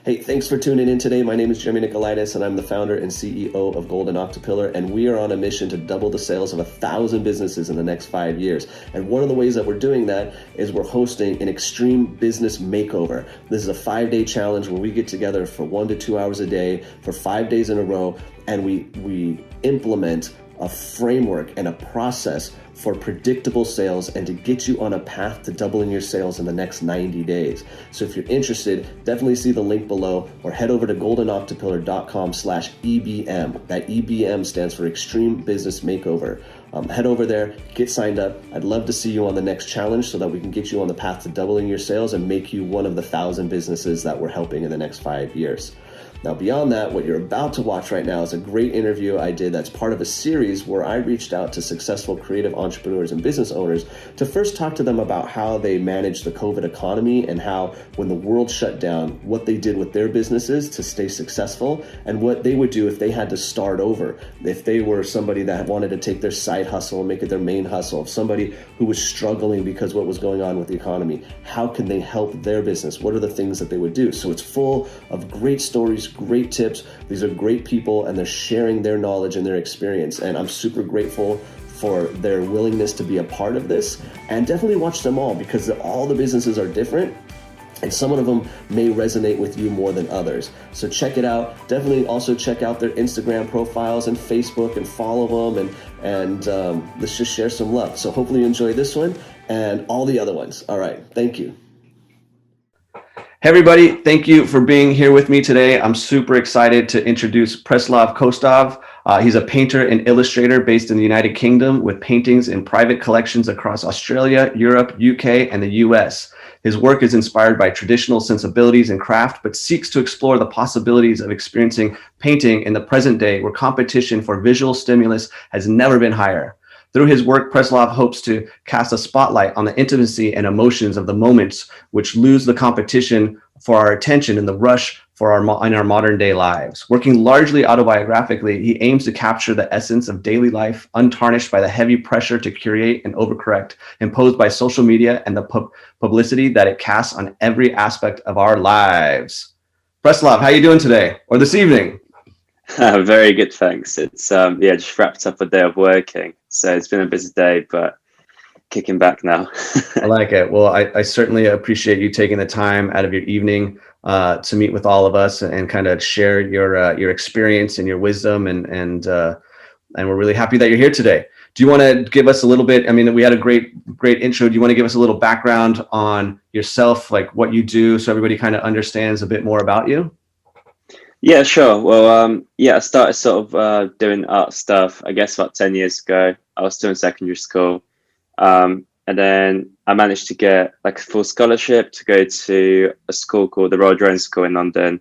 Hey, thanks for tuning in today. My name is Jeremy Nicolaitis, and I'm the founder and CEO of Golden Octopillar, and we are on a mission to double the sales of 1,000 businesses in the next 5 years. And one of the ways that we're doing that is we're hosting an extreme business makeover. This is a 5-day challenge where we get together for 1 to 2 hours a day for 5 days in a row, and we implement a framework and a process for predictable sales and to get you on a path to doubling your sales in the next 90 days. So if you're interested, definitely see the link below or head over to goldenoctopillar.com/EBM. That EBM stands for Extreme Business Makeover. Head over there, get signed up. I'd love to see you on the next challenge so that we can get you on the path to doubling your sales and make you one of the 1,000 businesses that we're helping in the next 5 years. Now, beyond that, what you're about to watch right now is a great interview I did that's part of a series where I reached out to successful creative entrepreneurs and business owners to first talk to them about how they managed the COVID economy and how, when the world shut down, what they did with their businesses to stay successful and what they would do if they had to start over. If they were somebody that wanted to take their side hustle and make it their main hustle, if somebody who was struggling because what was going on with the economy, how can they help their business? What are the things that they would do? So it's full of great stories, great tips. These are great people and they're sharing their knowledge and their experience. And I'm super grateful for their willingness to be a part of this, and definitely watch them all because all the businesses are different and some of them may resonate with you more than others. So check it out. Definitely also check out their Instagram profiles and Facebook and follow them and let's just share some love. So hopefully you enjoy this one and all the other ones. All right. Thank you. Hey everybody, thank you for being here with me today. I'm super excited to introduce Preslav Kostov. He's a painter and illustrator based in the United Kingdom with paintings in private collections across Australia, Europe, UK, and the US. His work is inspired by traditional sensibilities and craft, but seeks to explore the possibilities of experiencing painting in the present day where competition for visual stimulus has never been higher. Through his work, Preslav hopes to cast a spotlight on the intimacy and emotions of the moments which lose the competition for our attention in the rush in our modern day lives. Working largely autobiographically, he aims to capture the essence of daily life, untarnished by the heavy pressure to curate and overcorrect imposed by social media and the publicity that it casts on every aspect of our lives. Preslav, how are you doing today or this evening? Very good, thanks. It's just wrapped up a day of working, so it's been a busy day, but kicking back now. I like it. Well, I certainly appreciate you taking the time out of your evening to meet with all of us and kind of share your experience and your wisdom, and we're really happy that you're here today. Do you want to give us a little bit? I mean, we had a great intro. Do you want to give us a little background on yourself, like what you do, so everybody kind of understands a bit more about you? Yeah, sure. Well, I started sort of doing art stuff, I guess, about 10 years ago. I was still in secondary school. And then I managed to get like a full scholarship to go to a school called the Royal Drone School in London,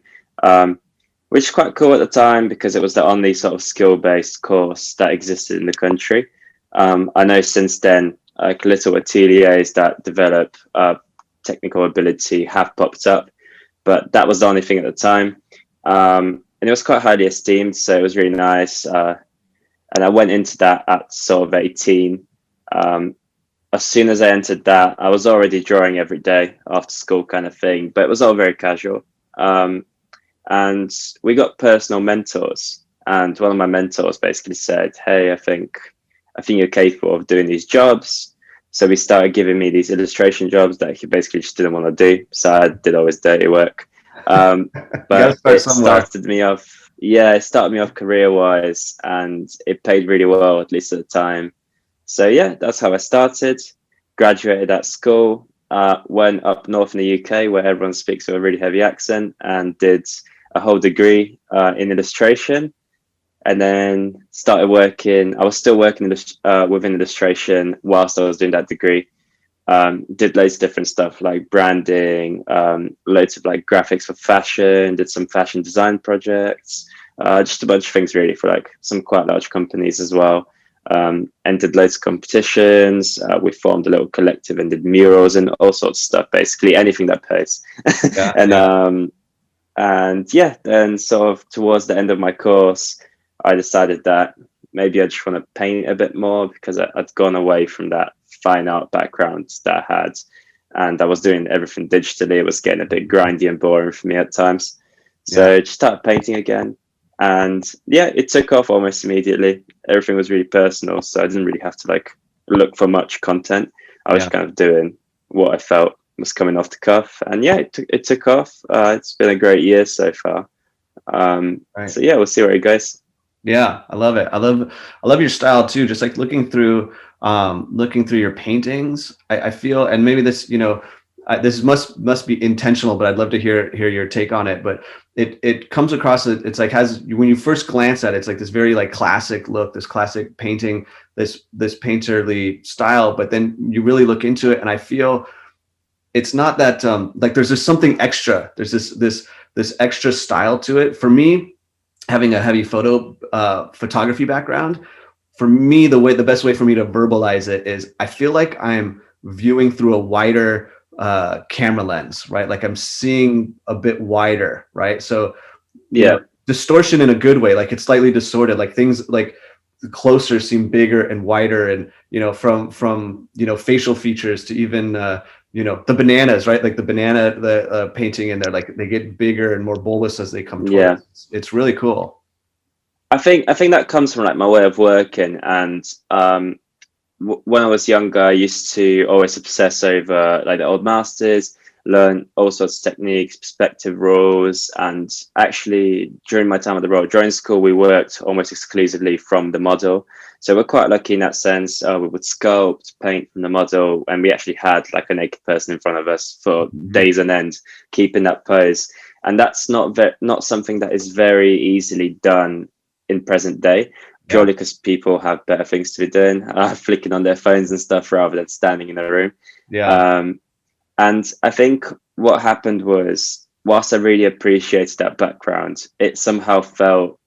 which is quite cool at the time because it was the only sort of skill-based course that existed in the country. I know since then, like little ateliers that develop technical ability have popped up, but that was the only thing at the time. And it was quite highly esteemed, so it was really nice. And I went into that at sort of 18. As soon as I entered that, I was already drawing every day after school kind of thing, but it was all very casual. And we got personal mentors, and one of my mentors basically said, "Hey, I think you're capable of doing these jobs." So we started giving me these illustration jobs that he basically just didn't want to do. So I did all his dirty work. But it started me off career-wise, and it paid really well, at least at the time. So yeah, that's how I started. Graduated at school, went up north in the UK where everyone speaks with a really heavy accent, and did a whole degree in illustration. And then started working. I was still working within illustration whilst I was doing that degree. Did loads of different stuff like branding, loads of like graphics for fashion, did some fashion design projects, just a bunch of things really for like some quite large companies as well. And did loads of competitions. We formed a little collective and did murals and all sorts of stuff, basically anything that pays. Then sort of towards the end of my course, I decided that maybe I just want to paint a bit more because I'd gone away from that fine art background that I had, and I was doing everything digitally. It was getting a bit grindy and boring for me at times. So just started painting again. And yeah, it took off almost immediately. Everything was really personal, so I didn't really have to like look for much content. I was Yeah. just kind of doing what I felt was coming off the cuff, and yeah, it took off. It's been a great year so far. Right. So yeah, we'll see where it goes. Yeah, I love it. I love your style too. Just like looking through your paintings, I feel, and maybe this, this must be intentional, but I'd love to hear your take on it. But it comes across, it's like has when you first glance at it, it's like this very like classic look, this classic painting, this painterly style. But then you really look into it, and I feel it's not that like there's just something extra. There's this extra style to it. For me, having a heavy photography background, for me, the best way for me to verbalize it is I feel like I'm viewing through a wider camera lens, right? Like I'm seeing a bit wider, right? So, Yeah, distortion in a good way, like it's slightly distorted, like things like closer seem bigger and wider, and from facial features to even the bananas, right? Like the painting in there, like they get bigger and more bulbous as they come yeah. towards. It's really cool. I think that comes from like my way of working, and when I was younger, I used to always obsess over like the old masters, learn all sorts of techniques, perspective rules, and actually during my time at the Royal Drawing School, we worked almost exclusively from the model. So we're quite lucky in that sense. We would sculpt, paint from the model, and we actually had like a naked person in front of us for Mhm. days on end, keeping that pose. And that's not something that is very easily done in present day, Yeah. purely because people have better things to be doing, flicking on their phones and stuff rather than standing in a room. Yeah. Um, and I think what happened was, whilst I really appreciated that background, it somehow felt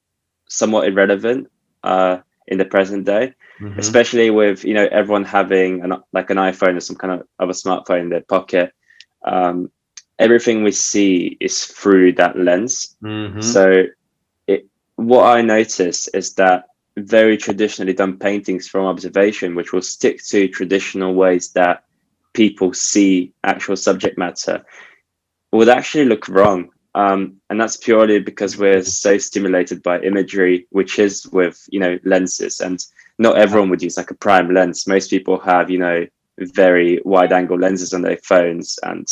somewhat irrelevant in the present day, Hmm. especially with everyone having like an iPhone or some kind of a smartphone in their pocket. Um, Everything we see is through that lens. Hmm. So it, what I notice is that very traditionally done paintings from observation, which will stick to traditional ways that people see actual subject matter, would actually look wrong. And that's purely because we're so stimulated by imagery, which is with lenses, and not everyone would use like a prime lens. Most people have very wide angle lenses on their phones, and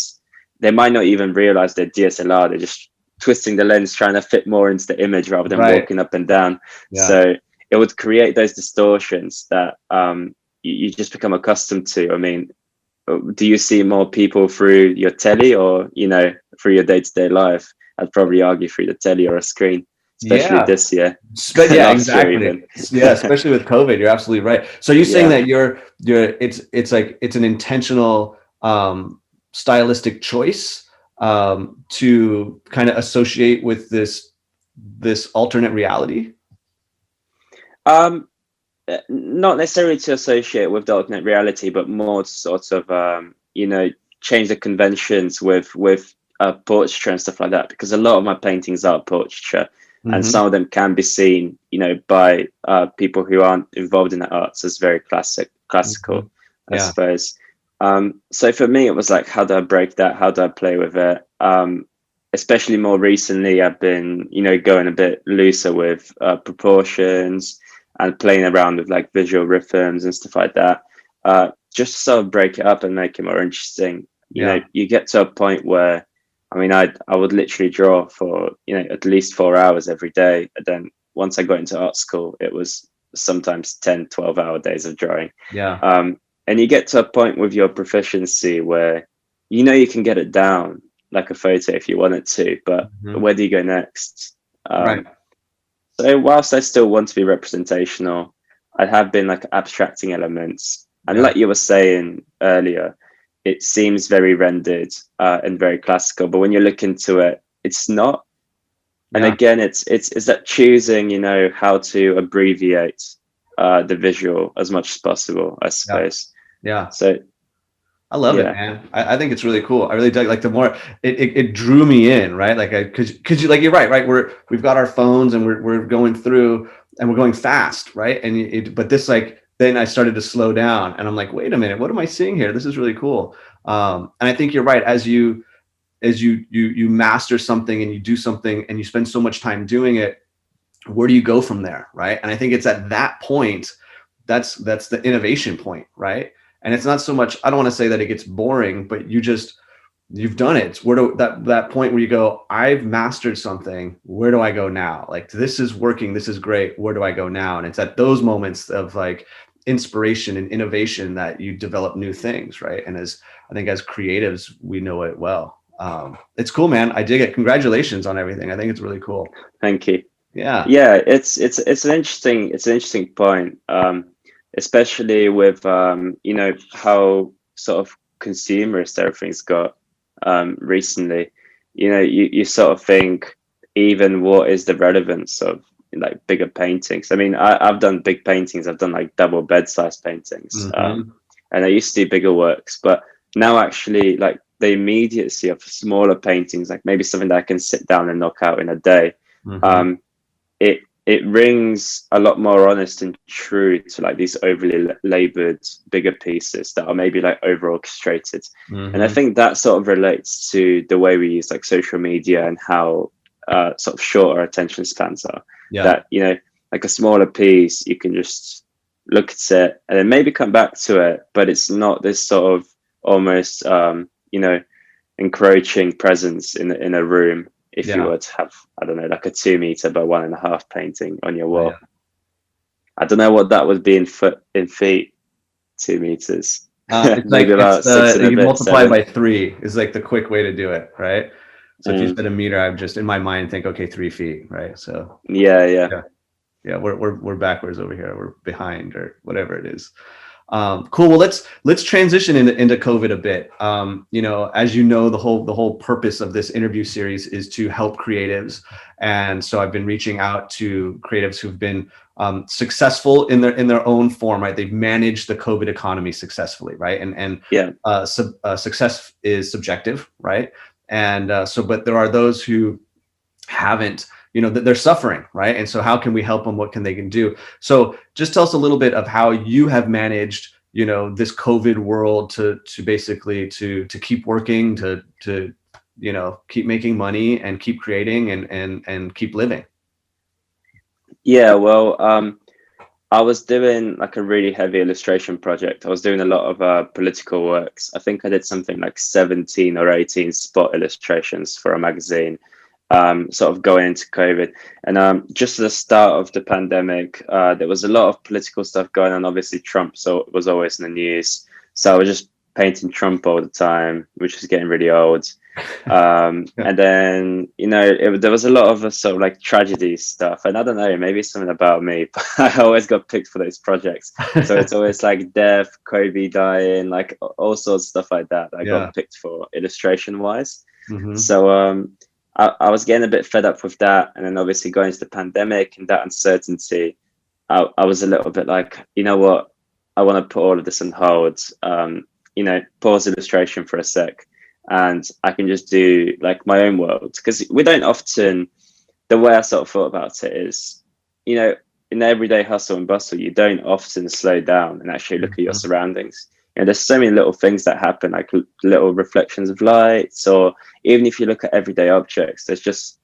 they might not even realize they're DSLR. They're just twisting the lens, trying to fit more into the image rather than Right. walking up and down. Yeah. So it would create those distortions that you just become accustomed to. I mean, do you see more people through your telly or through your day-to-day life? I'd probably argue through the telly or a screen, especially Yeah. this year. Yeah, Last year exactly. even. Yeah, especially with COVID, you're absolutely right. So you're saying Yeah. that it's like it's an intentional stylistic choice to kind of associate with this alternate reality. um Not necessarily to associate with the alternate reality, but more to sort of change the conventions with portraiture and stuff like that, because a lot of my paintings are portraiture, and Hmm. some of them can be seen by people who aren't involved in the arts as very Hmm. classical, I Yeah. suppose. So for me it was like, how do I break that, how do I play with it? Especially more recently, I've been going a bit looser with proportions and playing around with like visual rhythms and stuff like that, just to sort of break it up and make it more interesting. Yeah. You get to a point where, I mean, I would literally draw for at least 4 hours every day, and then once I got into art school, it was sometimes 10, 12 hour days of drawing. Yeah. And you get to a point with your proficiency where you can get it down like a photo if you wanted to, but Hmm. where do you go next? Right. So whilst I still want to be representational, I have been like abstracting elements. And Yeah. like you were saying earlier, it seems very rendered and very classical, but when you look into it, it's not. And Yeah. again, it's that choosing, how to abbreviate the visual as much as possible, I Yeah. suppose. Yeah. So I love it, yeah, man. I think it's really cool. I really dig, like the more it drew me in, right? Like cause you, like, you're right, right? We've got our phones and we're going through and we're going fast, right? And but this, like, then I started to slow down and I'm like, wait a minute, what am I seeing here? This is really cool. And I think you're right. as you master something and you do something and you spend so much time doing it, where do you go from there, right? And I think it's at that point, that's the innovation point, right? And it's not so much, I don't want to say that it gets boring, but you've done it. It's where do that point where you go, I've mastered something. Where do I go now? Like, this is working. This is great. Where do I go now? And it's at those moments of like inspiration and innovation that you develop new things, right? And I think as creatives, we know it well. It's cool, man. I dig it. Congratulations on everything. I think it's really cool. Thank you. Yeah. Yeah, it's an interesting point, especially with you know, how sort of consumerist everything's got recently. You know, you sort of think, even what is the relevance of like bigger paintings? I mean, I've done big paintings. I've done like double bed size paintings, and I used to do bigger works, but now actually like the immediacy of smaller paintings, like maybe something that I can sit down and knock out in a day. It rings a lot more honest and true to like these overly labored bigger pieces that are maybe like over orchestrated. And I think that sort of relates to the way we use like social media and how sort of short our attention spans are. That, you know, like a smaller piece, you can just look at it and then maybe come back to it, but it's not this sort of almost you know, encroaching presence in a room. If you were to have, I don't know, like a 2 meter by 1.5 painting on your wall. I don't know what that would be in feet, 2 meters. It's maybe like about 6 and a you bit, multiply 7. by 3 is like the quick way to do it, right? So if you said a meter, I'm just in my mind think, okay, 3 feet, right? So yeah, we're backwards over here. We're behind or whatever it is. Cool. Well, let's transition into COVID a bit. You know, as you know, the whole purpose of this interview series is to help creatives, and so I've been reaching out to creatives who've been successful in their own form, right? They've managed the COVID economy successfully, right? And success is subjective, right? And but there are those who haven't, you know, they're suffering, right? And so how can we help them? What can they do? So just tell us a little bit of how you have managed, you know, this COVID world to basically to keep working, to you know, keep making money and keep creating and keep living. Yeah, well, I was doing like a really heavy illustration project. I was doing a lot of political works. I think I did something like 17 or 18 spot illustrations for a magazine. Sort of going into COVID, and just at the start of the pandemic, there was a lot of political stuff going on. Obviously, Trump was always in the news, so I was just painting Trump all the time, which is getting really old. And then, you know, there was a lot of sort of like tragedy stuff, and I don't know, maybe it's something about me, but I always got picked for those projects. So it's always like death, Kobe dying, like all sorts of stuff like that. I got picked for illustration wise. So I was getting a bit fed up with that, and then obviously going into the pandemic and that uncertainty, I was a little bit like, you know what, I want to put all of this on hold. You know, pause illustration for a sec, and I can just do like my own world, because we don't often. The way I sort of thought about it is, you know, in the everyday hustle and bustle, you don't often slow down and actually look at your surroundings. You know, there's so many little things that happen, like little reflections of lights, or even if you look at everyday objects, there's just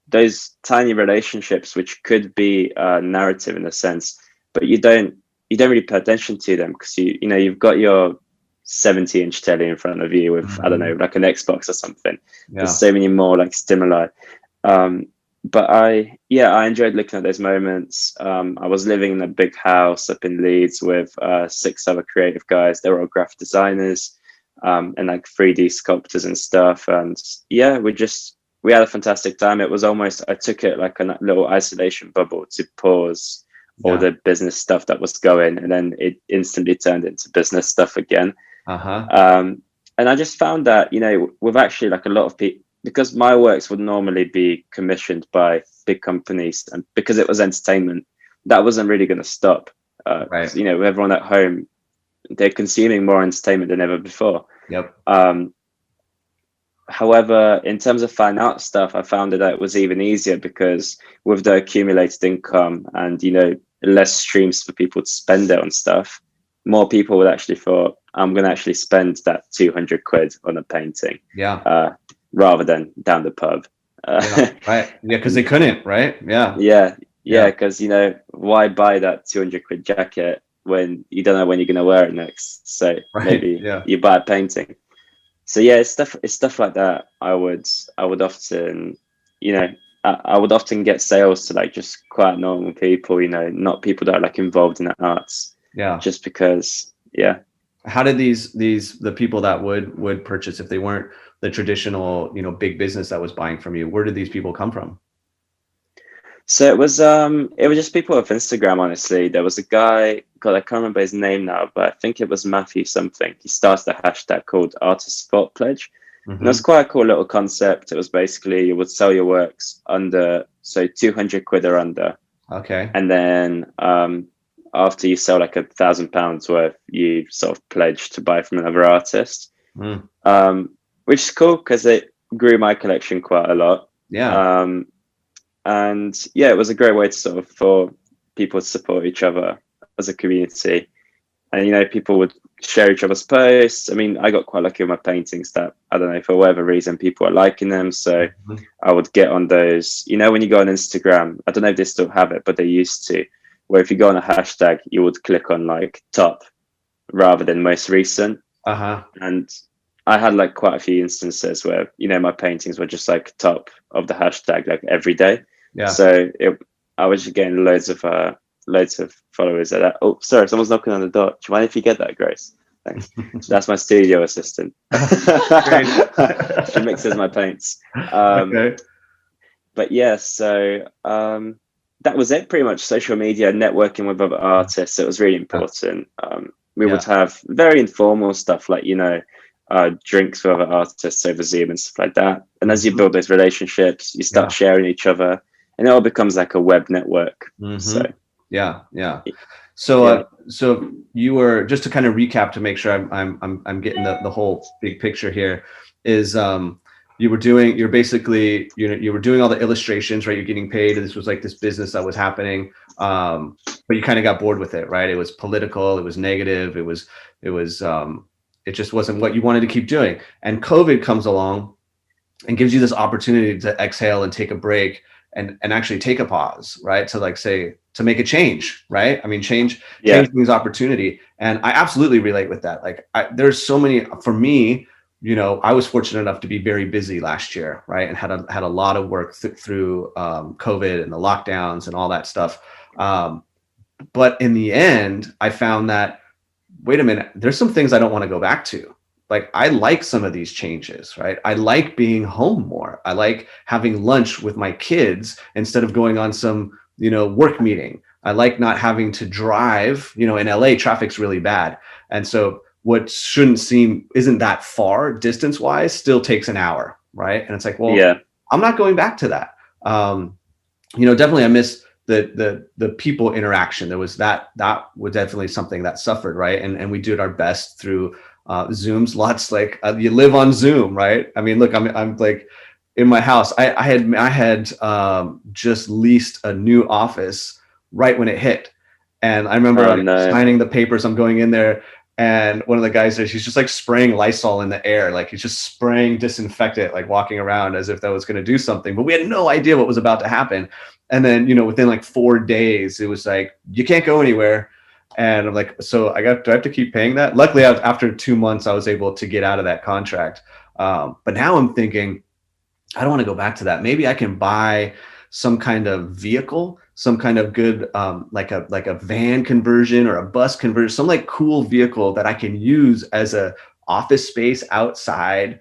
those tiny relationships which could be narrative in a sense, but you don't really pay attention to them because you know you've got your 70-inch telly in front of you with I don't know, like an Xbox or something. There's so many more like stimuli. But I enjoyed looking at those moments. I was living in a big house up in Leeds with 6 other creative guys. They were all graphic designers and like 3D sculptors and stuff. And yeah, we had a fantastic time. It was almost, I took it like a little isolation bubble to pause all the business stuff that was going, and then it instantly turned into business stuff again. And I just found that, you know, with actually like a lot of people, because my works would normally be commissioned by big companies, and because it was entertainment, that wasn't really going to stop. Right. You know, with everyone at home, they're consuming more entertainment than ever before. However, in terms of fine art stuff, I found that it was even easier, because with the accumulated income and, you know, less streams for people to spend it on stuff, more people would actually thought, I'm going to actually spend that 200 quid on a painting. rather than down the pub. Yeah, right. Yeah, because they couldn't, right? Yeah. Yeah, because why buy that 200 quid jacket when you don't know when you're going to wear it next? So Right. maybe Yeah. you buy a painting. So yeah, it's stuff like that. I would often, I would often get sales to like just quite normal people, not people that are like involved in the arts. Yeah. Just because, yeah. How did the people that would purchase, if they weren't the traditional, big business that was buying from you, where did these people come from? So it was just people off Instagram, honestly. There was a guy, God, I can't remember his name now, but I think it was Matthew something. He started a hashtag called Artist Spot Pledge. And it was quite a cool little concept. It was basically you would sell your works under, so 200 quid or under. Okay. And then after you sell like £1,000 worth, you sort of pledge to buy from another artist, which is cool because it grew my collection quite a lot. Yeah. And yeah, it was a great way to for people to support each other as a community. And, people would share each other's posts. I mean, I got quite lucky with my paintings that, I don't know, for whatever reason, people are liking them. So I would get on those, when you go on Instagram, I don't know if they still have it, but they used to, where if you go on a hashtag, you would click on like top rather than most recent. And I had like quite a few instances where, my paintings were just like top of the hashtag, like every day. Yeah. So I was just getting loads of followers at that. Oh, sorry, someone's knocking on the door. Do you mind if you get that, Grace? Thanks. So that's my studio assistant. She mixes my paints. Okay. But yeah, so that was it pretty much. Social media, networking with other artists. It was really important. We would have very informal stuff like, drinks with other artists over Zoom and stuff like that. And as you build those relationships, you start sharing each other, and it all becomes like a web network. So yeah. So so you were, just to kind of recap to make sure I'm getting the whole big picture here, is you were doing all the illustrations, right? You're getting paid. This was like this business that was happening, but you kind of got bored with it, right? It was political, it was negative, it just wasn't what you wanted to keep doing. And COVID comes along and gives you this opportunity to exhale and take a break and actually take a pause, right? To like say, to make a change, right? I mean, change means opportunity. And I absolutely relate with that. Like there's so many, for me, I was fortunate enough to be very busy last year, right? And had a lot of work through COVID and the lockdowns and all that stuff. But in the end, I found that, wait a minute, there's some things I don't want to go back to. Like, I like some of these changes, right? I like being home more. I like having lunch with my kids instead of going on some, work meeting. I like not having to drive, in LA, traffic's really bad. And so what isn't that far distance wise still takes an hour, right? And it's like, well, I'm not going back to that. Definitely I miss the people interaction. There was that was definitely something that suffered, right? And we did our best through Zooms, lots like you live on Zoom, right? I mean, look, I'm like in my house. I had just leased a new office right when it hit, and I remember signing the papers. I'm going in there, and one of the guys there, he's just like spraying Lysol in the air, like he's just spraying disinfectant, like walking around as if that was going to do something. But we had no idea what was about to happen. And then within like 4 days, it was like, you can't go anywhere. And I'm like, so do I have to keep paying that? Luckily, after 2 months, I was able to get out of that contract. But now I'm thinking, I don't want to go back to that. Maybe I can buy some kind of vehicle, some kind of good, like a van conversion or a bus conversion, some like cool vehicle that I can use as a office space outside.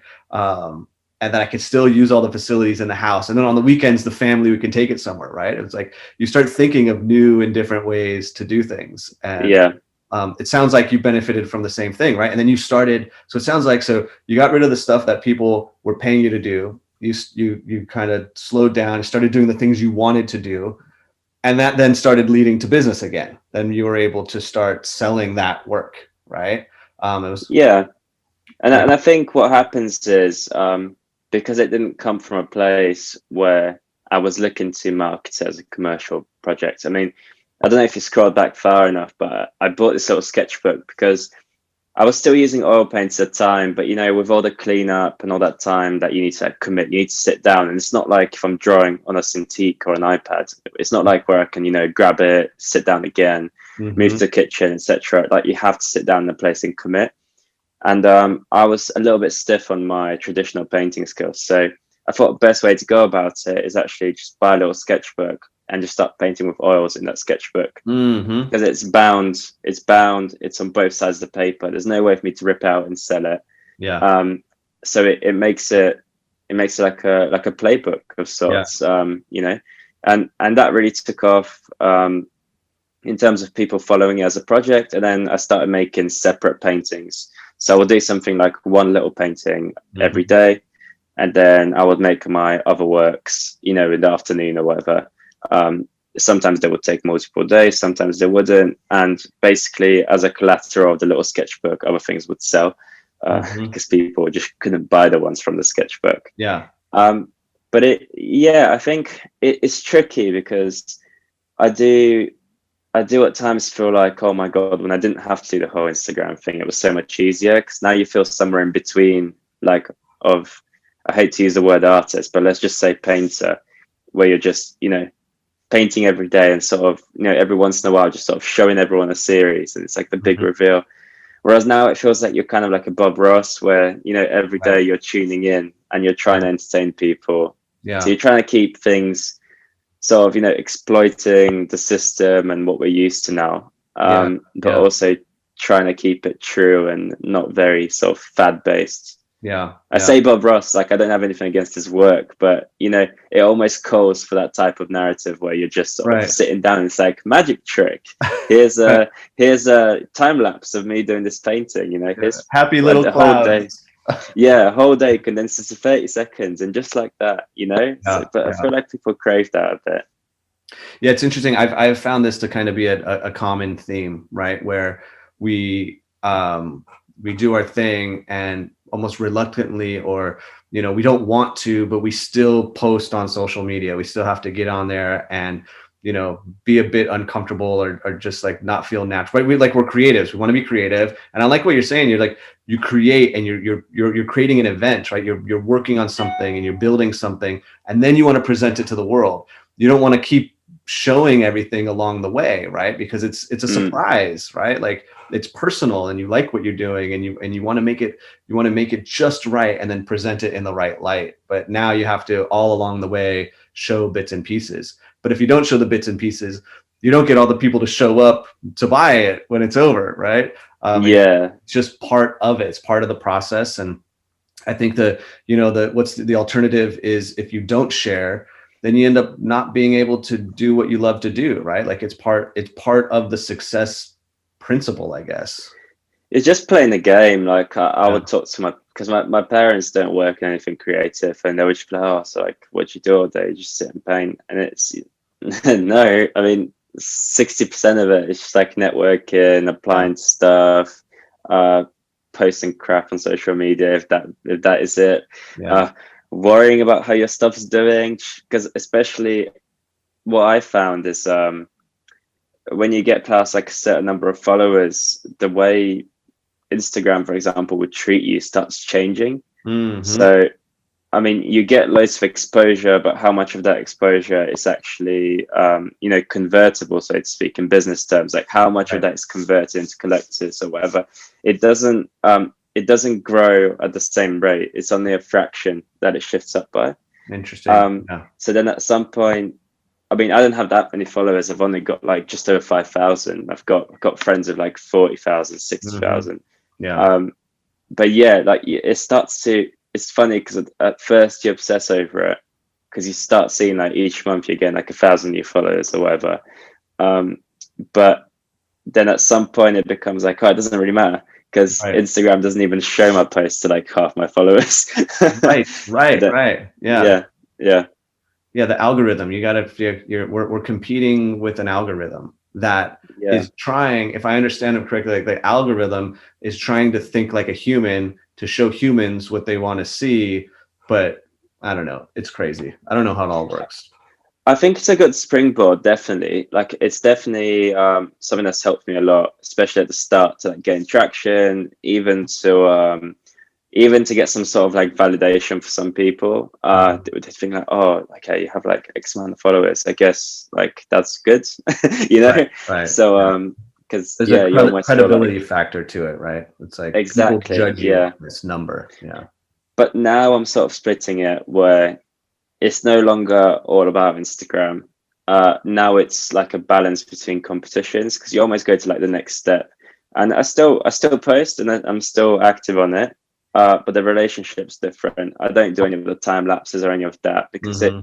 And then I can still use all the facilities in the house. And then on the weekends, the family, we can take it somewhere, right? It's like you start thinking of new and different ways to do things. And it sounds like you benefited from the same thing, right? And then so it sounds like, so you got rid of the stuff that people were paying you to do. You kind of slowed down, started doing the things you wanted to do. And that then started leading to business again. Then you were able to start selling that work, right? And I think what happens is, because it didn't come from a place where I was looking to market it as a commercial project. I mean, I don't know if you scroll back far enough, but I bought this little sketchbook because I was still using oil paints at the time, but with all the cleanup and all that time that you need to commit, you need to sit down. And it's not like if I'm drawing on a Cintiq or an iPad, it's not like where I can, grab it, sit down again, move to the kitchen, etc. Like you have to sit down in a place and commit. And I was a little bit stiff on my traditional painting skills. So I thought the best way to go about it is actually just buy a little sketchbook and just start painting with oils in that sketchbook, because it's bound, it's on both sides of the paper. There's no way for me to rip out and sell it. So it makes it like a playbook of sorts. And that really took off in terms of people following it as a project. And then I started making separate paintings. So I would do something like one little painting every day, and then I would make my other works, in the afternoon or whatever. Sometimes they would take multiple days, sometimes they wouldn't. And basically, as a collateral of the little sketchbook, other things would sell because people just couldn't buy the ones from the sketchbook. But I think it's tricky, because I do at times feel like, oh my God, when I didn't have to do the whole Instagram thing, it was so much easier, because now you feel somewhere in between, I hate to use the word artist, but let's just say painter, where you're just, painting every day and sort of, every once in a while, just sort of showing everyone a series, and it's like the big reveal. Whereas now it feels like you're kind of like a Bob Ross, where, every day you're tuning in and you're trying to entertain people. So you're trying to keep things sort of, exploiting the system and what we're used to now, but also trying to keep it true and not very sort of fad based. I say Bob Ross, like I don't have anything against his work, but it almost calls for that type of narrative where you're just sort of sitting down and it's like, magic trick, here's a time lapse of me doing this painting, here's happy little clouds. A whole day condensed into 30 seconds, and just like that, I feel like people crave that a bit. It's interesting. I've found this to kind of be a common theme, right, where we do our thing, and almost reluctantly, or we don't want to, but we still post on social media. We still have to get on there and be a bit uncomfortable, or just like not feel natural. Right? We're creatives. We want to be creative, and I like what you're saying. You're like, you create, and you're creating an event, right? You're working on something and you're building something, and then you want to present it to the world. You don't want to keep showing everything along the way, right? Because it's a surprise, right? Like, it's personal, and you like what you're doing, and you want to make it just right, and then present it in the right light. But now you have to, all along the way, show bits and pieces. But if you don't show the bits and pieces, you don't get all the people to show up to buy it when it's over, right? It's just part of it. It's part of the process. And I think the alternative is, if you don't share, then you end up not being able to do what you love to do, right? Like, it's part of the success principle, I guess. It's just playing the game. Like I would talk to because my parents don't work in anything creative, and they would just be like, oh, so like, what you do all day? You just sit and paint. And it's no, I mean, 60% of it is just like networking, applying stuff, posting crap on social media, if that is it. Worrying about how your stuff's doing, because especially what I found is when you get past like a certain number of followers, the way Instagram, for example, would treat you starts changing. So I mean, you get loads of exposure, but how much of that exposure is actually convertible, so to speak, in business terms? Like, how much of that is converted into collectors or whatever? It doesn't grow at the same rate. It's only a fraction that it shifts up by. Interesting. So then at some point, I mean, I don't have that many followers. I've only got like just over 5,000. I've got friends with like 40,000, 60,000. But yeah, like it starts to. It's funny because at first you obsess over it, because you start seeing like each month you're getting like 1,000 new followers or whatever. But then at some point it becomes like, oh, it doesn't really matter, because Instagram doesn't even show my posts to like half my followers. Right. Yeah, the algorithm, we're competing with an algorithm that is trying, if I understand it correctly, like the algorithm is trying to think like a human, to show humans what they want to see. But I don't know, it's crazy. I don't know how it all works. I think it's a good springboard, definitely. Like it's definitely something that's helped me a lot, especially at the start to like gain traction, even to get some sort of like validation for some people. They think like, oh, okay, you have like X amount of followers. I guess like that's good, you know. Right, right. So because There's yeah, a you almost feel credibility like factor to it, right? It's like people exactly, judge you on yeah. this number. Yeah. But now I'm sort of splitting it where it's no longer all about Instagram. Now it's like a balance between competitions because you almost go to like the next step. And I still post and I'm still active on it. But the relationship's different. I don't do any of the time lapses or any of that because Mm-hmm.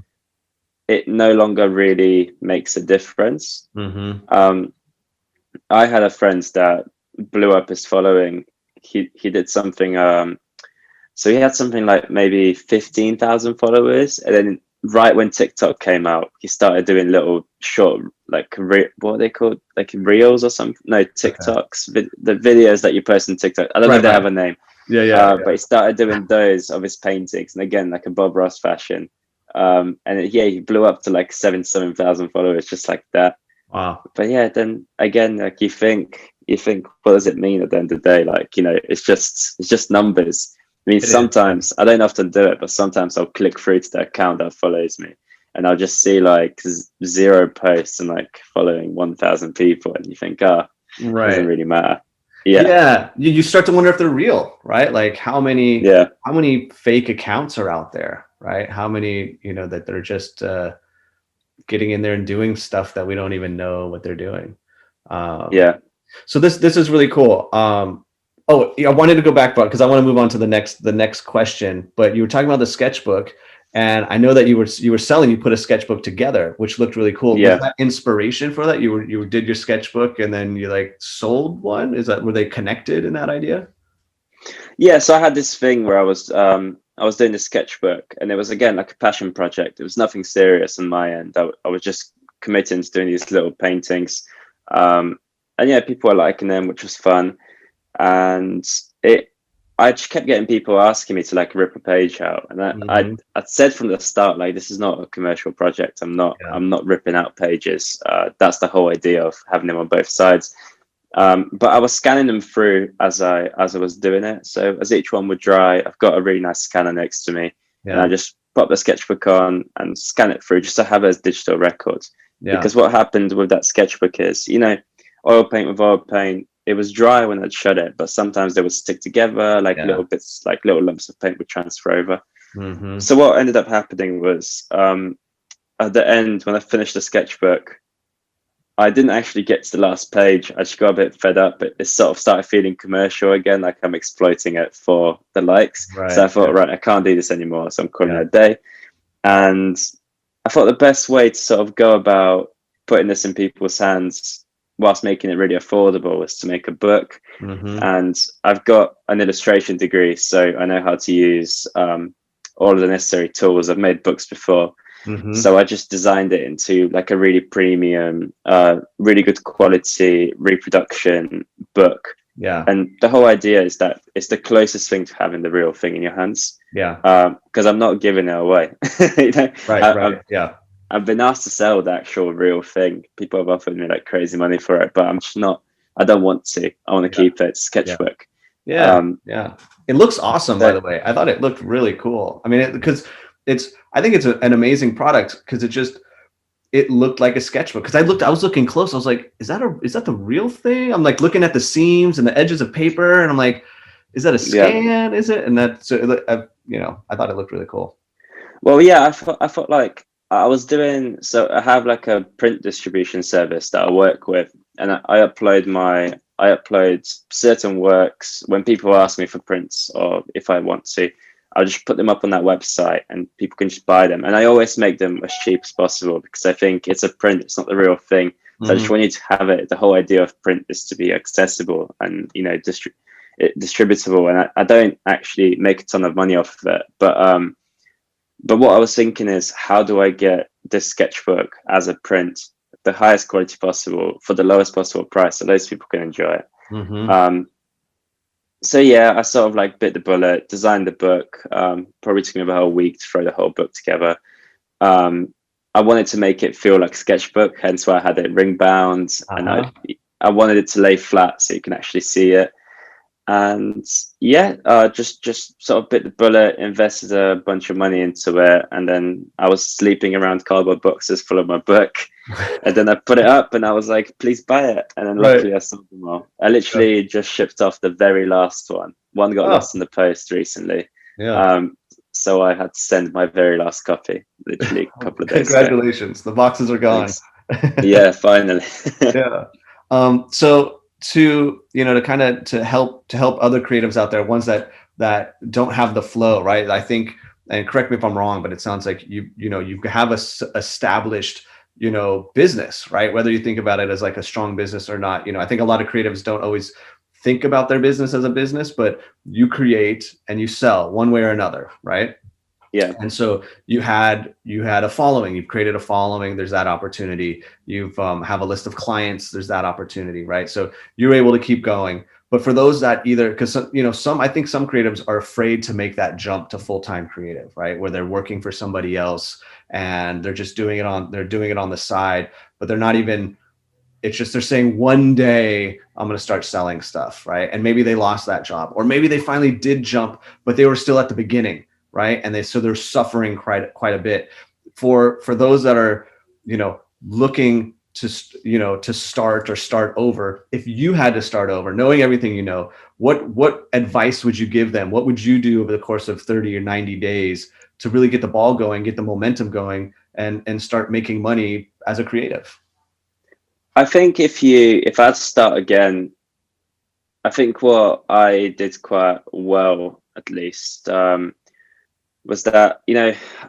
it no longer really makes a difference. Mm-hmm. I had a friend that blew up his following. He did something. So he had something like maybe 15,000 followers, and then right when TikTok came out, he started doing little short, like what are they called, like reels or something? No, Okay. TikToks, the videos that you post on TikTok. I don't know Right, if they right. have a name. Yeah, yeah, But he started doing those of his paintings, and again, like a Bob Ross fashion. Yeah, he blew up to like 77,000 followers just like that. wow. But yeah, then again, like you think, what does it mean at the end of the day? Like, it's just numbers. I mean, It is. Yeah. sometimes I don't often do it, but sometimes I'll click through to the account that follows me, and I'll just see like zero posts and like following 1,000 people, and you think, doesn't Right. really matter. Yeah, Yeah. You start to wonder if they're real, right? Like yeah, how many fake accounts are out there, right? How many, that they're just getting in there and doing stuff that we don't even know what they're doing. Um, yeah, so this is really cool. Oh, yeah, I wanted to go back, but because I want to move on to the next question. But you were talking about the sketchbook, and I know that you put a sketchbook together, which looked really cool. Was yeah. that inspiration for that? You did your sketchbook and then you like sold one? Were they connected in that idea? Yeah, so I had this thing where I was doing this sketchbook, and it was again like a passion project. It was nothing serious on my end. I was just committing to doing these little paintings, and yeah, people were liking them, which was fun. And I just kept getting people asking me to like rip a page out, and Mm-hmm. I said from the start like this is not a commercial project. I'm not Yeah. I'm not ripping out pages. That's the whole idea of having them on both sides. But I was scanning them through as I was doing it. So as each one would dry, I've got a really nice scanner next to me, and I Yeah. just pop the sketchbook on and scan it through just to have it as digital records. Yeah. Because what happened with that sketchbook is, oil paint with oil paint, it was dry when I'd shut it, but sometimes they would stick together, like Yeah. little bits, like little lumps of paint would transfer over. Mm-hmm. So what ended up happening was, at the end when I finished the sketchbook, I didn't actually get to the last page. I just got a bit fed up. It sort of started feeling commercial again, like I'm exploiting it for the likes. So I Right. thought, right, I can't do this anymore. So I'm calling Yeah. it a day. And I thought the best way to sort of go about putting this in people's hands whilst making it really affordable was to make a book. Mm-hmm. And I've got an illustration degree, so I know how to use all of the necessary tools. I've made books before. Mm-hmm. So I just designed it into like a really premium, really good quality reproduction book. Yeah. And the whole idea is that it's the closest thing to having the real thing in your hands. Yeah. Because I'm not giving it away. Right. Right. Yeah. I've been asked to sell the actual real thing. People have offered me like crazy money for it, but I'm just not. I don't want to. I want to Yeah. keep it sketchbook. Yeah. Yeah. It looks awesome, by So the way. I thought it looked really cool. I mean, because I think it's an amazing product because it looked like a sketchbook. Because I was looking close. I was like, is that the real thing? I'm like looking at the seams and the edges of paper, and I'm like, is that a yeah. scan? Is it? And that's I thought it looked really cool. Well, yeah, I felt like I was doing. So I have like a print distribution service that I work with, and I upload certain works when people ask me for prints or if I want to. I'll just put them up on that website and people can just buy them. And I always make them as cheap as possible because I think it's a print, it's not the real thing. So I just want you to have it. The whole idea of print is to be accessible and distributable. And I don't actually make a ton of money off of it, but what I was thinking is, how do I get this sketchbook as a print, the highest quality possible for the lowest possible price, so those people can enjoy it. Mm-hmm. So yeah, I sort of like bit the bullet, designed the book. Probably took me about a week to throw the whole book together. I wanted to make it feel like a sketchbook, hence why I had it ring bound, and I wanted it to lay flat so you can actually see it. And yeah, just sort of bit the bullet, invested a bunch of money into it, and then I was sleeping around cardboard boxes full of my book, and then I put it up, and I was like, "Please buy it." And then luckily I sold them all. I literally just shipped off the very last one. One got lost in the post recently, so I had to send my very last copy literally a couple of days ago. Congratulations, the boxes are gone. Yeah, finally. Yeah. So to to help other creatives out there, ones that don't have the flow, right? I think, and correct me if I'm wrong, but it sounds like you have a established business, right? Whether you think about it as like a strong business or not, I think a lot of creatives don't always think about their business as a business, but you create and you sell one way or another, right? Yeah. And so you had a following, you've created a following, there's that opportunity. You've have a list of clients, there's that opportunity, right? So you're able to keep going. But for those that either, because I think some creatives are afraid to make that jump to full-time creative, right? Where they're working for somebody else and they're just doing it on the side, but they're not even, it's just, they're saying one day I'm going to start selling stuff, right? And maybe they lost that job, or maybe they finally did jump, but they were still at the beginning, right? And they're suffering quite a bit. For those that are, looking to start over, if you had to start over, knowing everything, what advice would you give them? What would you do over the course of 30 or 90 days to really get the ball going, get the momentum going, and start making money as a creative? I think if I had to start again, I think what I did quite well, at least, was that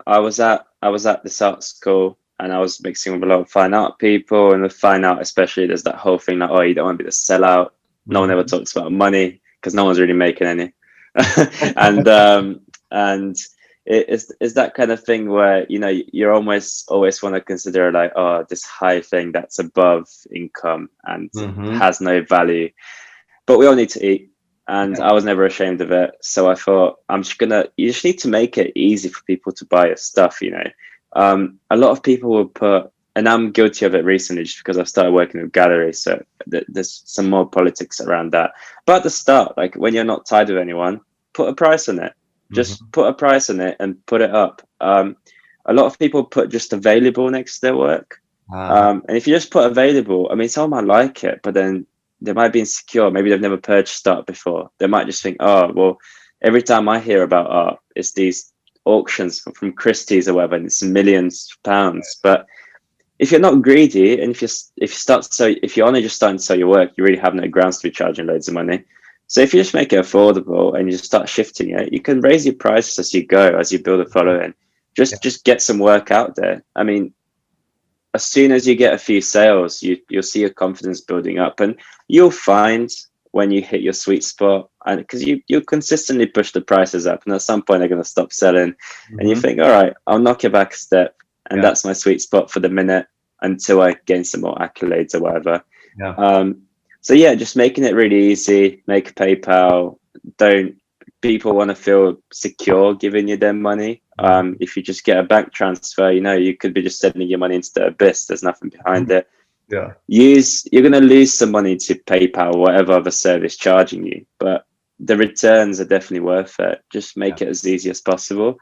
I was at this art school, and I was mixing with a lot of fine art people, and with fine art especially, there's that whole thing like, oh, you don't want to be the sellout. No one ever talks about money because no one's really making any. and it's that kind of thing where you're almost always want to consider like, oh, this high thing that's above income and has no value, but we all need to eat. And I was never ashamed of it. So I thought, you just need to make it easy for people to buy your stuff, A lot of people will put, and I'm guilty of it recently just because I've started working with galleries. So there's some more politics around that. But at the start, like when you're not tied with anyone, put a price on it. Just put a price on it and put it up. A lot of people put just available next to their work. And if you just put available, I mean, someone might like it, but then they might be insecure. Maybe they've never purchased art before. They might just think, oh, well, every time I hear about art, it's these auctions from Christie's or whatever, and it's millions of pounds. But if you're not greedy, and if you're only just starting to sell your work, you really have no grounds to be charging loads of money. So if you just make it affordable and you just start shifting it, you can raise your prices as you go, as you build a following. Just get some work out there. I mean, as soon as you get a few sales, you'll see your confidence building up, and you'll find when you hit your sweet spot, and because you consistently push the prices up, and at some point they're going to stop selling, and you think, all right, I'll knock it back a step, and that's my sweet spot for the minute until I gain some more accolades or whatever. So yeah, just making it really easy. Make PayPal. Don't people want to feel secure giving you their money? If you just get a bank transfer, you could be just sending your money into the abyss. There's nothing behind it. You're going to lose some money to PayPal or whatever other service charging you, but the returns are definitely worth it. Just make it as easy as possible.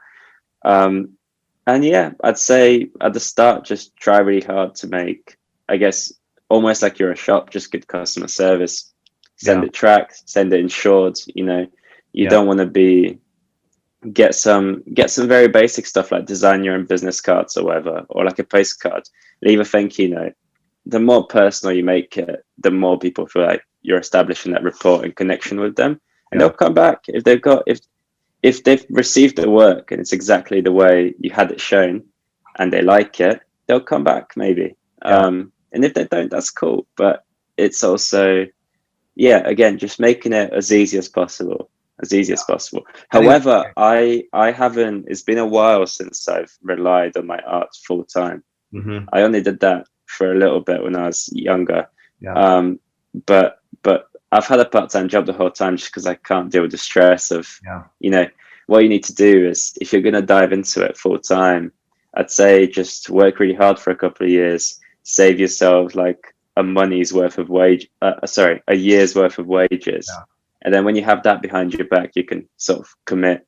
And yeah, I'd say at the start, just try really hard to make, I guess, almost like you're a shop, just good customer service. Send it tracked, send it insured. You don't want to get some very basic stuff like design your own business cards or whatever, or like a postcard. Leave a thank you note. The more personal you make it, the more people feel like you're establishing that rapport and connection with them, and they'll come back if they've received the work and it's exactly the way you had it shown, and they like it. They'll come back maybe. And if they don't, that's cool. But it's also, again, just making it as easy as possible. However, I haven't, it's been a while since I've relied on my art full time. I only did that for a little bit when I was younger. But I've had a part-time job the whole time just because I can't deal with the stress of, what you need to do is, if you're going to dive into it full time, I'd say just work really hard for a couple of years, save yourself like a year's worth of wages. Yeah. And then when you have that behind your back, you can sort of commit.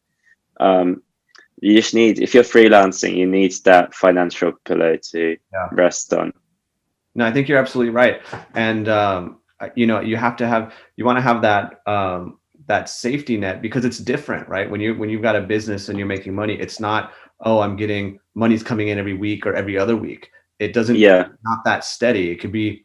You just need, if you're freelancing, you need that financial pillow to rest on. No, I think you're absolutely right. And, you know, you want to have that, that safety net, because it's different, right? When you've got a business and you're making money, it's not, oh, I'm getting money's coming in every week or every other week. It doesn't, not that steady. It could be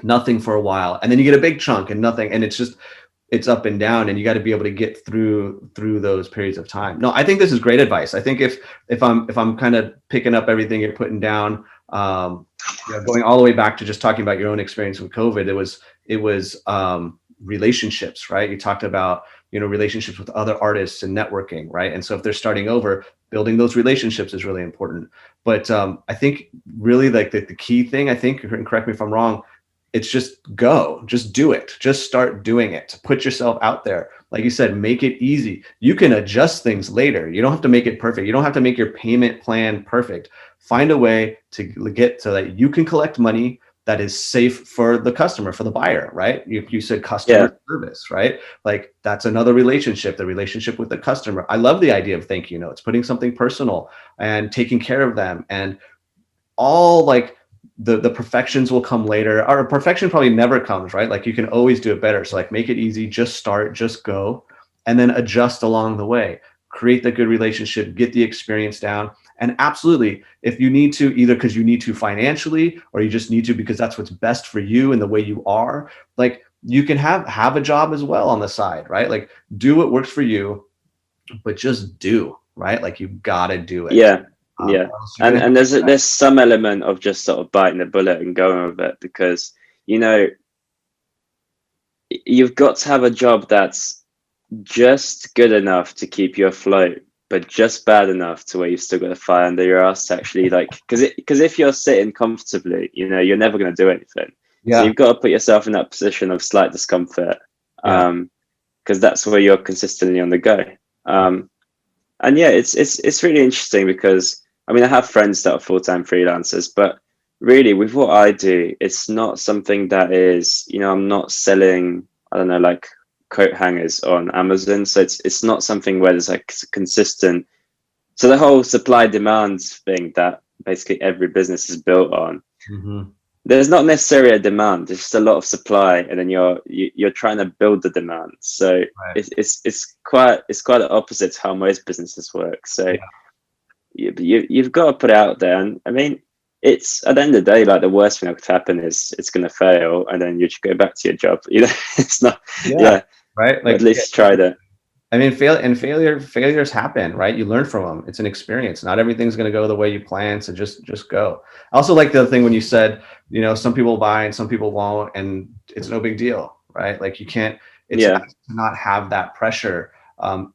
nothing for a while, and then you get a big chunk and nothing. And it's up and down, and you got to be able to get through those periods of time. No, I think this is great advice. I think if I'm kind of picking up everything you're putting down, you know, going all the way back to just talking about your own experience with COVID, it was relationships, right? You talked about, you know, relationships with other artists and networking, right? And so if they're starting over, building those relationships is really important. But I think really like the key thing, I think, and correct me if I'm wrong, it's just do it. Just start doing it. Put yourself out there. Like you said, make it easy. You can adjust things later. You don't have to make it perfect. You don't have to make your payment plan perfect. Find a way to get so that you can collect money that is safe for the customer, for the buyer, right? You said customer service, right? Like that's another relationship, the relationship with the customer. I love the idea of thank you notes, putting something personal and taking care of them, and all like the perfections will come later. Or perfection probably never comes, right? Like you can always do it better. So like make it easy, just start, just go, and then adjust along the way. Create the good relationship, get the experience down. And absolutely, if you need to, either because you need to financially, or you just need to because that's what's best for you and the way you are, like you can have a job as well on the side, right? Like do what works for you, but just do, right? Like you gotta do it. Yeah. And there's some element of just sort of biting the bullet and going with it, because, you know, you've got to have a job that's just good enough to keep you afloat, but just bad enough to where you've still got a fire under your ass to actually, like, because if you're sitting comfortably, you know, you're never going to do anything. So you've got to put yourself in that position of slight discomfort, because that's where you're consistently on the go. And yeah, it's really interesting because, I mean, I have friends that are full-time freelancers, but really with what I do, it's not something that is, you know, I'm not selling, I don't know, like coat hangers on Amazon. So it's not something where there's like consistent. So the whole supply demand thing that basically every business is built on, there's not necessarily a demand. There's just a lot of supply, and then you're trying to build the demand. So it's quite the opposite to how most businesses work. So you've got to put it out there. And I mean, it's at the end of the day, like the worst thing that could happen is it's going to fail, and then you just go back to your job. You know, it's not. Right. Like at least try that. I mean, failures happen, right? You learn from them. It's an experience. Not everything's going to go the way you plan. So just go. I also like the other thing when you said, you know, some people buy and some people won't, and it's no big deal, right? Like you can't. It's nice to not have that pressure.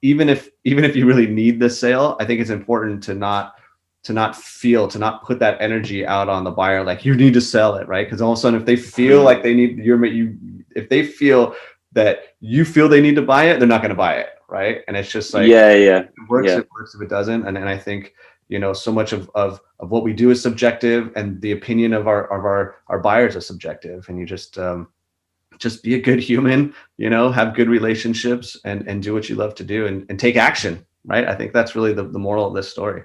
Even if you really need the sale, I think it's important to not put that energy out on the buyer. Like you need to sell it, right? Because all of a sudden, if they feel like they need if they feel that you feel they need to buy it, they're not going to buy it, right? And it's just like it works if it doesn't. And I think, you know, so much of what we do is subjective, and the opinion of our buyers is subjective. And you just be a good human, you know, have good relationships, and do what you love to do, and take action, right? I think that's really the moral of this story.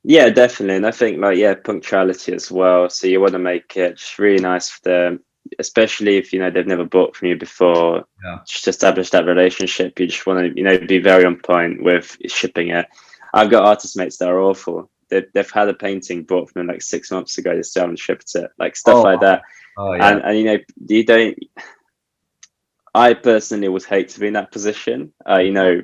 Yeah, definitely. And I think like, punctuality as well. So you want to make it just really nice for them, especially if, you know, they've never bought from you before. Just establish that relationship. You just want to, you know, be very on point with shipping it. I've got artist mates that are awful. They've had a painting bought from them like 6 months ago. They still haven't shipped it, like stuff like that. And you know, you don't. I personally would hate to be in that position. You know,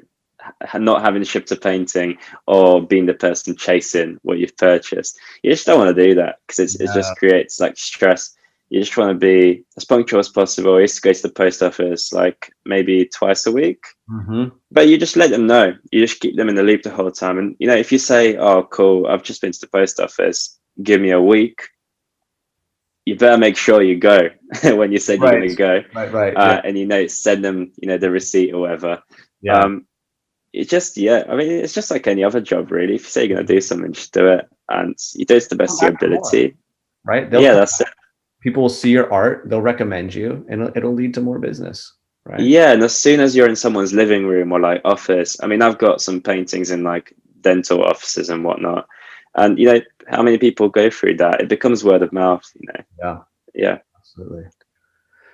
not having shipped a painting or being the person chasing what you've purchased. You just don't want to do that, because it just creates like stress. You just want to be as punctual as possible. I used to go to the post office like maybe twice a week, but you just let them know. You just keep them in the loop the whole time. And, you know, if you say, oh, cool, I've just been to the post office, give me a week, you better make sure you go when you said you're going to go. And, you know, send them, you know, the receipt or whatever. It's just, I mean, it's just like any other job, really. If you say you're going to do something, just do it. and you do it to the best of your ability. Right? That's it. People will see your art, they'll recommend you, and it'll lead to more business. Right? Yeah, and as soon as you're in someone's living room or like office, I mean, I've got some paintings in like dental offices and whatnot, and you know how many people go through that? It becomes word of mouth, you know. Yeah, absolutely.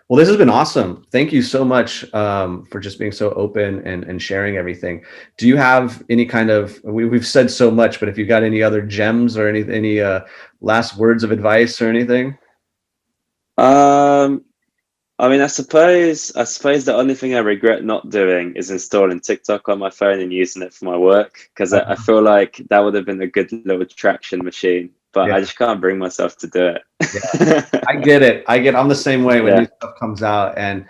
Well, this has been awesome. Thank you so much for just being so open and sharing everything. Do you have any kind of, we've said so much, but if you got any other gems or any last words of advice or anything? I mean, I suppose the only thing I regret not doing is installing TikTok on my phone and using it for my work, because I feel like that would have been a good little traction machine, but I just can't bring myself to do it. I get it. I'm the same way when new stuff comes out, and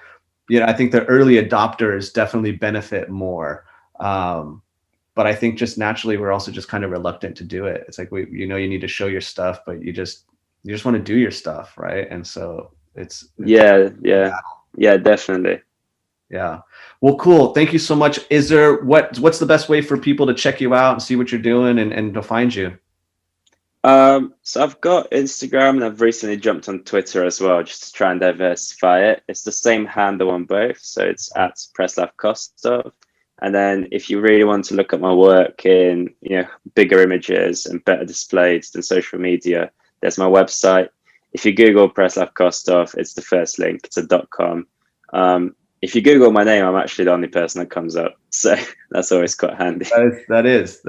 you know, I think the early adopters definitely benefit more. But I think just naturally we're also just kind of reluctant to do it. It's like you need to show your stuff, but you just want to do your stuff, right? And so it's definitely. Yeah. Well, cool. Thank you so much. Is there what's the best way for people to check you out and see what you're doing and to find you? So I've got Instagram, and I've recently jumped on Twitter as well, just to try and diversify it. It's the same handle on both, so it's at Preslav Kostov. And then if you really want to look at my work in bigger images and better displayed than social media, there's my website. If you Google Preslav Kostov, it's the first link. It's a .com. If you Google my name, I'm actually the only person that comes up, so that's always quite handy. That is.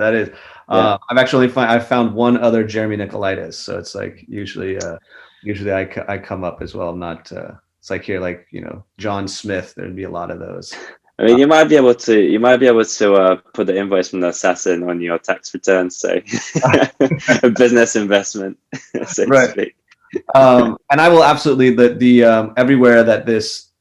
I've found one other Jeremy Nicolaitis, so it's like usually I come up as well. I'm not. It's like here, like John Smith. There'd be a lot of those. I mean, you might be able to put the invoice from the assassin on your tax return, so a business investment, so to speak. And I will absolutely the everywhere that this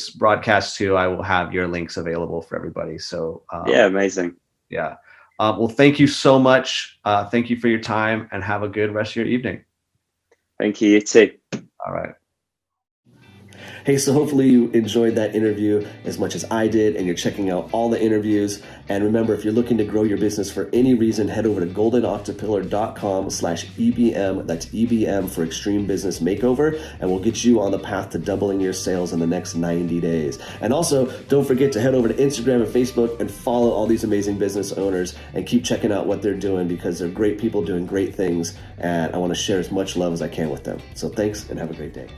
broadcast to, I will have your links available for everybody. So amazing. Yeah. Well, thank you so much. Thank you for your time, and have a good rest of your evening. Thank you. You too. All right. Hey, so hopefully you enjoyed that interview as much as I did, and you're checking out all the interviews. And remember, if you're looking to grow your business for any reason, head over to goldenoctopillar.com/EBM. That's EBM for Extreme Business Makeover, and we'll get you on the path to doubling your sales in the next 90 days. And also, don't forget to head over to Instagram and Facebook and follow all these amazing business owners and keep checking out what they're doing, because they're great people doing great things, and I want to share as much love as I can with them. So thanks, and have a great day.